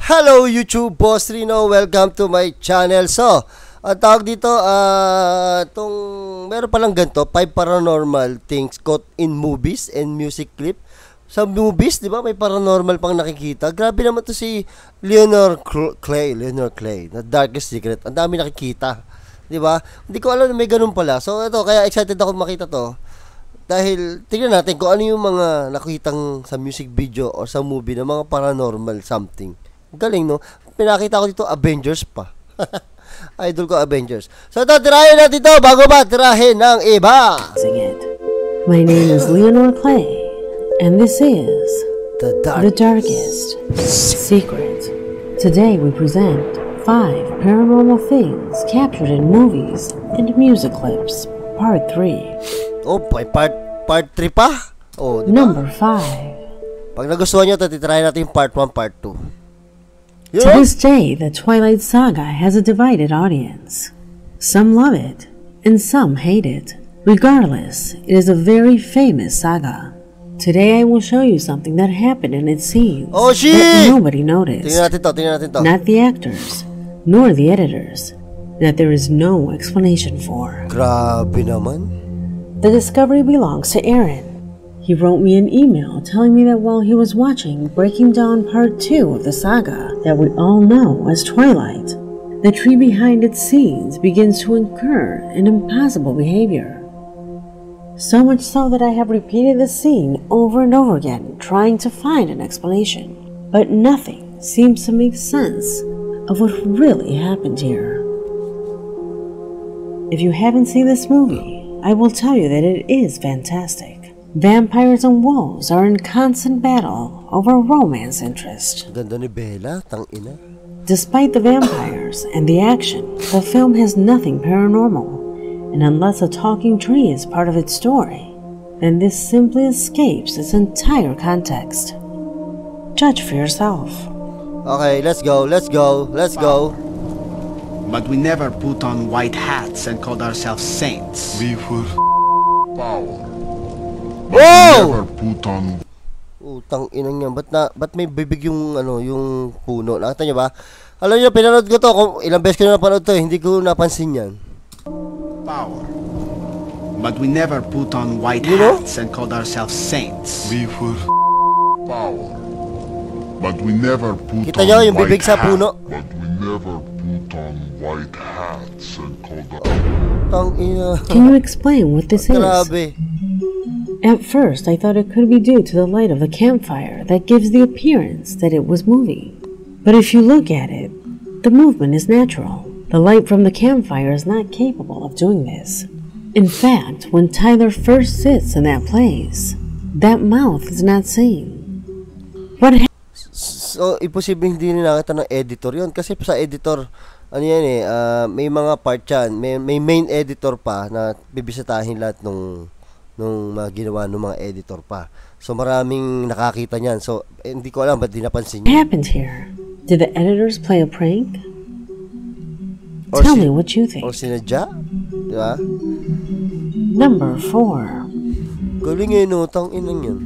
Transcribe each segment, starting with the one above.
Hello YouTube, Boss Rino, welcome to my channel. So, ang tawag dito, meron palang ganito, 5 paranormal things caught in movies and music clip. Sa movies, di ba, may paranormal pang nakikita. Grabe naman to si Leonard Clay, The Darkest Secret. Ang dami nakikita, di ba? Hindi ko alam na may ganun pala. So, ito, kaya excited ako makita to. Dahil, tignan natin kung ano yung mga nakitang sa music video or sa movie ng mga paranormal something. Galing, no? Pinakita ko dito, Avengers pa. Idol ko, Avengers. So, ito, tirahin natin ito bago ba tirahin ng iba. My name is Leonard Clay, and this is The Darkest Secret. Today, we present 5 paranormal things captured in movies and music clips. Part 3. Oh, part 3 pa? Oh, diba? Number 5. Pag nagustuhan nyo ito, titirahin natin yung part 1, part 2. To this day, the Twilight Saga has a divided audience. Some love it, and some hate it. Regardless, it is a very famous saga. Today I will show you something that happened in its scenes that nobody noticed. Tingnan natin to. Not the actors, nor the editors, that there is no explanation for. Grabe naman. The discovery belongs to Aaron. He wrote me an email telling me that while he was watching Breaking Dawn Part 2 of the saga that we all know as Twilight, the tree behind its scenes begins to incur an impossible behavior. So much so that I have repeated the scene over and over again trying to find an explanation, but nothing seems to make sense of what really happened here. If you haven't seen this movie, I will tell you that it is fantastic. Vampires and wolves are in constant battle over romance interest. Ganda ni Bella, tangina. Despite the vampires and the action, the film has nothing paranormal. And unless a talking tree is part of its story, then this simply escapes its entire context. Judge for yourself. Okay, let's go. But we never put on white hats and called ourselves saints. We were power. Wow! Never put on. Utang inang yan. Ba't may bibig yung yung puno? Nakita niyo ba? Alam niyo, pinanood ko to. Kung ilang beses ko na napanood to, hindi ko napansin yan. Power. But we never put on white hats and called ourselves saints. We were power. But we never put Kita on niyo yung bibig white sa puno? But we never put on white hats and called Utang ina. Can you explain what this is? Grabe. At first, I thought it could be due to the light of the campfire that gives the appearance that it was moving. But if you look at it, the movement is natural. The light from the campfire is not capable of doing this. In fact, when Tyler first sits in that place, that mouth is not seen. What So, imposibleng hindi nakita ng editor yon kasi sa editor, ano yan may mga part yan, may main editor pa na bibisitahin lahat nung mga ginawa ng mga editor pa. So, maraming nakakita niyan. So, hindi ko alam ba't di napansin niya. What happened here? Did the editors play a prank? Tell me what you think. O sinadya? Di ba? Number 4. Galing yun, utang inang yan.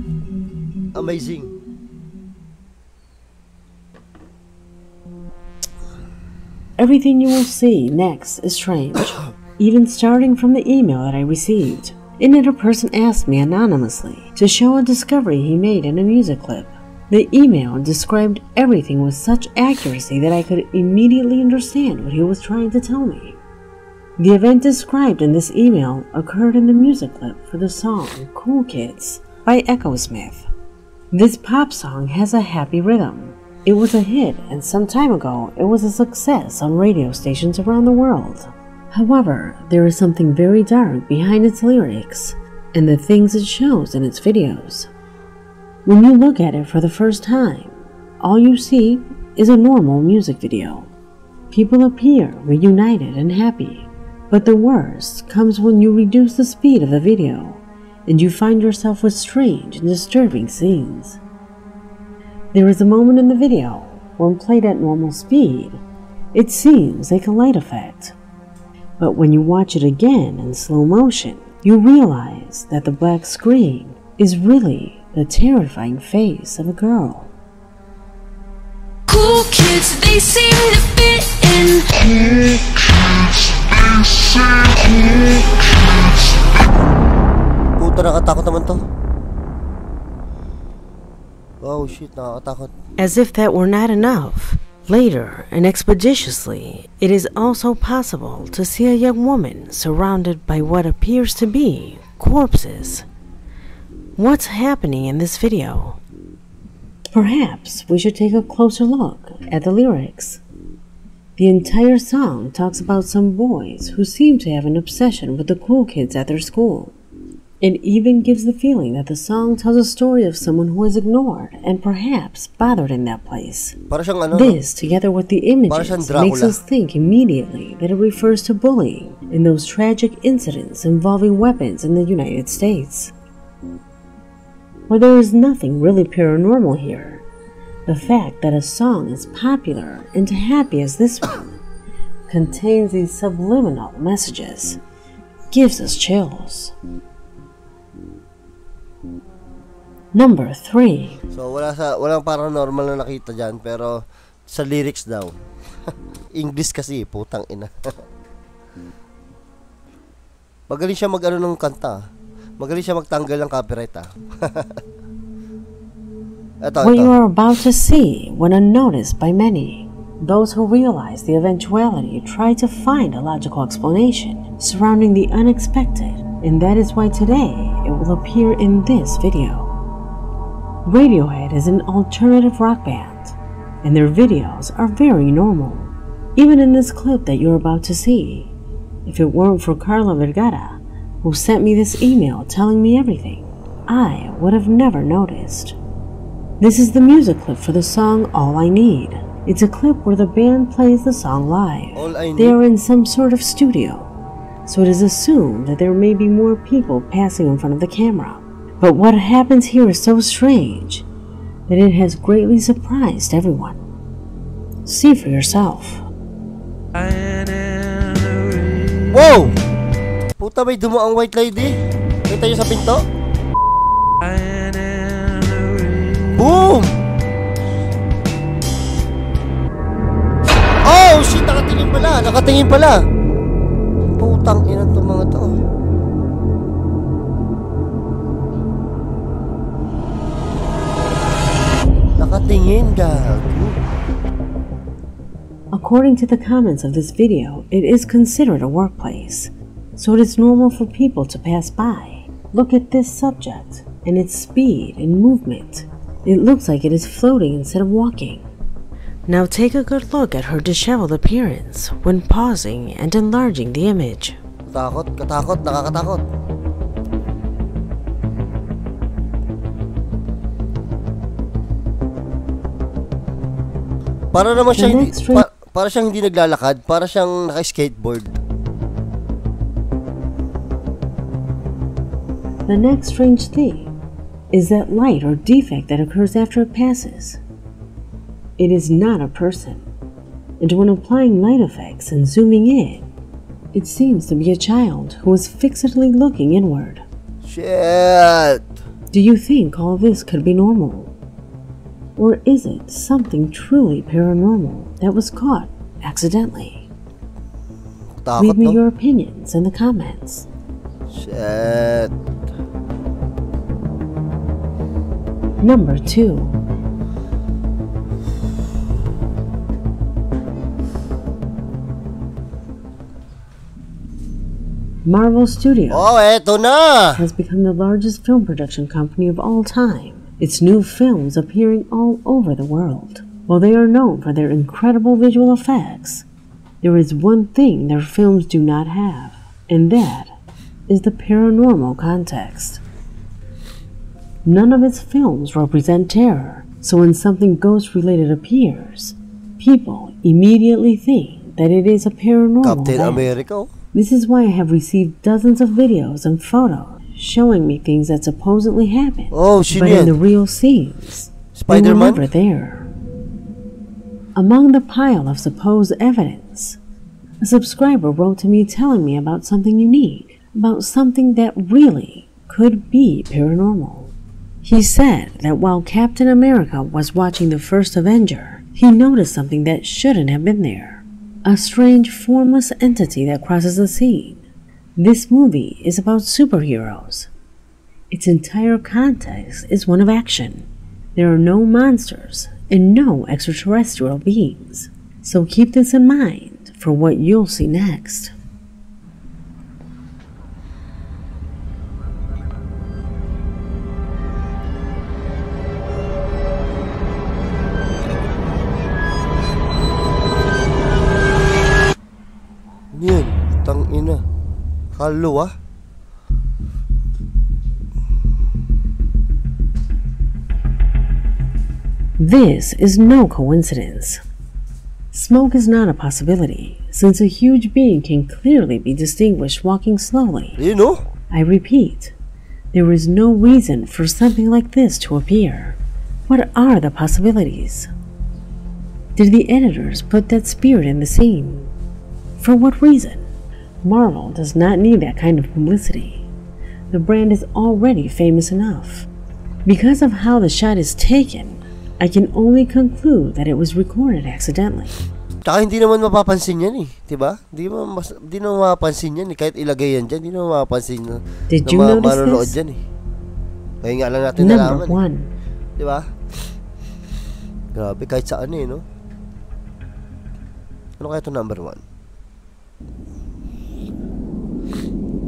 Amazing. Everything you will see next is strange, even starting from the email that I received. In it, a person asked me anonymously to show a discovery he made in a music clip. The email described everything with such accuracy that I could immediately understand what he was trying to tell me. The event described in this email occurred in the music clip for the song Cool Kids by Smith. This pop song has a happy rhythm. It was a hit, and some time ago, it was a success on radio stations around the world. However, there is something very dark behind its lyrics and the things it shows in its videos. When you look at it for the first time, all you see is a normal music video. People appear reunited and happy, but the worst comes when you reduce the speed of the video and you find yourself with strange and disturbing scenes. There is a moment in the video when played at normal speed, it seems like a light effect. But when you watch it again in slow motion, you realize that the black screen is really the terrifying face of a girl. cool kids, they seem to fit in. Puta, nakatakot naman to. Oh shit, nakakatakot. As if that were not enough, later and expeditiously, it is also possible to see a young woman surrounded by what appears to be corpses. What's happening in this video? Perhaps we should take a closer look at the lyrics. The entire song talks about some boys who seem to have an obsession with the cool kids at their school. It even gives the feeling that the song tells a story of someone who is ignored and perhaps bothered in that place. This, together with the images, makes us think immediately that it refers to bullying and those tragic incidents involving weapons in the United States. Where there is nothing really paranormal here, the fact that a song as popular and happy as this one contains these subliminal messages gives us chills. Number 3. So walang paranormal na nakita dyan, pero sa lyrics daw. English kasi, putang ina. Magaling siya mag-ano ng kanta. Magaling siya magtanggal ng copyright What you are about to see went unnoticed by many. Those who realize the eventuality try to find a logical explanation surrounding the unexpected, and that is why today it will appear in this video. Radiohead is an alternative rock band, and their videos are very normal. Even in this clip that you're about to see, if it weren't for Carla Vergara, who sent me this email telling me everything, I would have never noticed. This is the music clip for the song All I Need. It's a clip where the band plays the song live. They are in some sort of studio, so it is assumed that there may be more people passing in front of the camera. But what happens here is so strange that it has greatly surprised everyone. See for yourself. Wow! Puta, may dumaang white lady. Kita nyo sa pinto? Boom! Oh shit, nakatingin pala. Nakatingin pala. Putang ina itong mga to. Nakatingin, gago. According to the comments of this video, it is considered a workplace, so it is normal for people to pass by. Look at this subject and its speed and movement. It looks like it is floating instead of walking. Now take a good look at her disheveled appearance when pausing and enlarging the image. Katakot, nakakatakot. Para naman siya para siyang hindi naglalakad, para siyang naka-skateboard. The next strange thing is that light or defect that occurs after it passes. It is not a person, and when applying light effects and zooming in, it seems to be a child who is fixedly looking inward. Shit! Do you think all this could be normal? Or is it something truly paranormal that was caught accidentally? Leave me your opinions in the comments. Shit. Number 2. Marvel Studios eto na! has become the largest film production company of all time. Its new films appearing all over the world. While they are known for their incredible visual effects, there is one thing their films do not have, and that is the paranormal context. None of its films represent terror, so when something ghost-related appears, people immediately think that it is a paranormal Captain event. America. This is why I have received dozens of videos and photos showing me things that supposedly happened, but in the real scenes, they were never there. Among the pile of supposed evidence, a subscriber wrote to me telling me about something unique, about something that really could be paranormal. He said that while Captain America was watching the first Avenger, He noticed something that shouldn't have been there. A strange, formless entity that crosses the scene. This movie is about superheroes. Its entire context is one of action. There are no monsters and no extraterrestrial beings. So keep this in mind for what you'll see next. Yan, tangina. Kaluluwa. This is no coincidence. Smoke is not a possibility, since a huge being can clearly be distinguished walking slowly. You know? I repeat, there is no reason for something like this to appear. What are the possibilities? Did the editors put that spirit in the scene? For what reason? Marvel does not need that kind of publicity. The brand is already famous enough. Because of how the shot is taken, I can only conclude that it was recorded accidentally. Tsaka hindi naman mapapansin yan eh. Diba? Di naman mapapansin yan eh. Kahit ilagay yan dyan, di naman mapapansin na, Did you notice manonood this? dyan eh. Kaya nga lang natin Number nalaman 1. Diba? Grabe, kahit saan eh, no? Ano kaya ito number 1?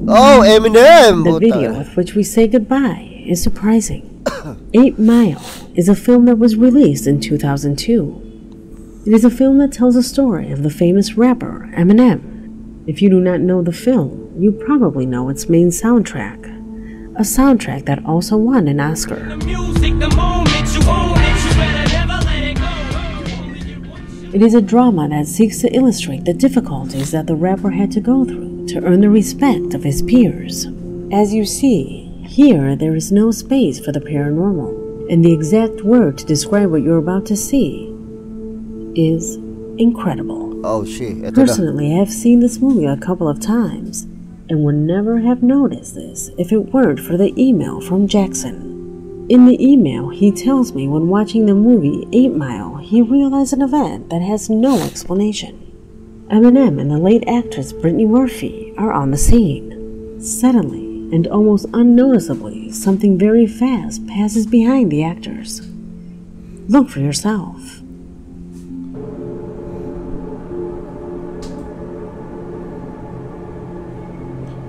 Oh, Eminem! The video with which we say goodbye is surprising. 8 Mile is a film that was released in 2002. It is a film that tells a story of the famous rapper Eminem. If you do not know the film, you probably know its main soundtrack. A soundtrack that also won an Oscar. It is a drama that seeks to illustrate the difficulties that the rapper had to go through to earn the respect of his peers. As you see, here there is no space for the paranormal, and the exact word to describe what you're about to see is incredible. Oh shit, ito Personally, I have seen this movie a couple of times, and would never have noticed this if it weren't for the email from Jackson. In the email, he tells me when watching the movie 8 Mile, he realized an event that has no explanation. Eminem and the late actress Brittany Murphy are on the scene. Suddenly, and almost unnoticeably, something very fast passes behind the actors. Look for yourself.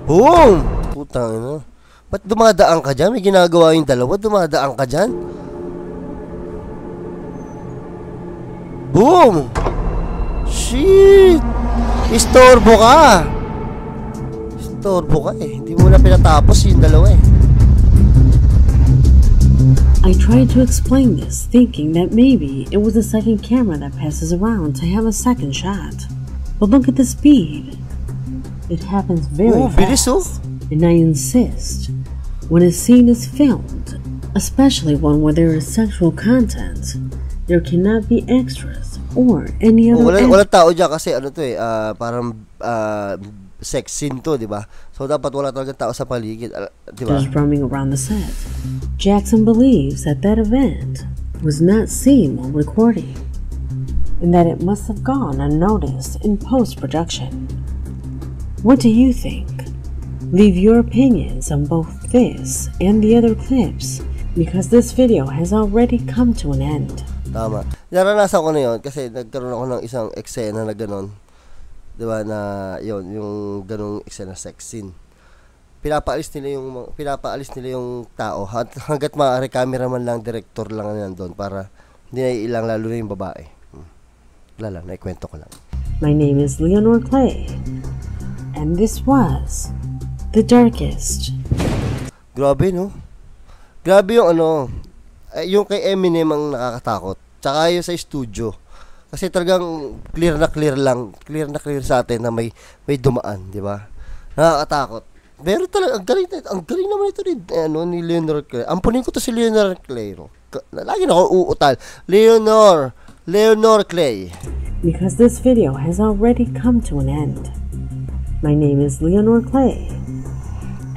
Boom! Putang ina. Ba't dumadaan ka dyan? May ginagawa yung dalawa, dumadaan ka dyan? Boom! Shit! Istorbo ka! Istorbo ka eh. Hindi mo na pinatapos yung dalawa eh. I tried to explain this, thinking that maybe it was a second camera that passes around to have a second shot. But look at the speed. It happens very bilis oh. fast. And I insist, when a scene is filmed, especially one where there is sexual content, there cannot be extras or any other wala tao dyan kasi ano to eh, parang sex scene to, di ba? So dapat wala talaga tao sa paligid, di ba? Just roaming around the set. Jackson believes that that event was not seen while recording, and that it must have gone unnoticed in post-production. What do you think? Leave your opinions on both this and the other clips, because this video has already come to an end. Tama. Naranasan ko na yun kasi nagkaroon ako ng isang eksena na gano'n. Diba na yun, yung ganong eksena sex scene. Pinapaalis nila yung tao hanggat maaari cameraman lang, director lang na doon para hindi na ilang, lalo na yung babae. Wala lang, naikwento ko lang. My name is Leonor Clay, and this was The Darkest. Grabe, no? Grabe yung ano, yung kay Eminem ang nakakatakot. Tsaka yung sa studio. Kasi talagang clear na clear sa atin na may dumaan, di ba? Nakakatakot. Pero talaga, ang galing naman ito ni Leonor Clay. Ampunin ko to si Leonor Clay, no? Lagi na ako uutal. Leonor Clay. Because this video has already come to an end. My name is Leonor Clay,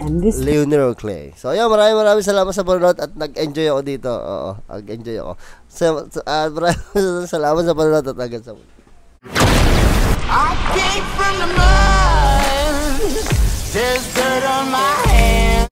and this Leonor Clay. So, ayun, maraming salamat sa panonood at nag-enjoy ako dito. Oo, nag-enjoy ako. Maraming salamat sa panonood at hanggang sa muli. I came from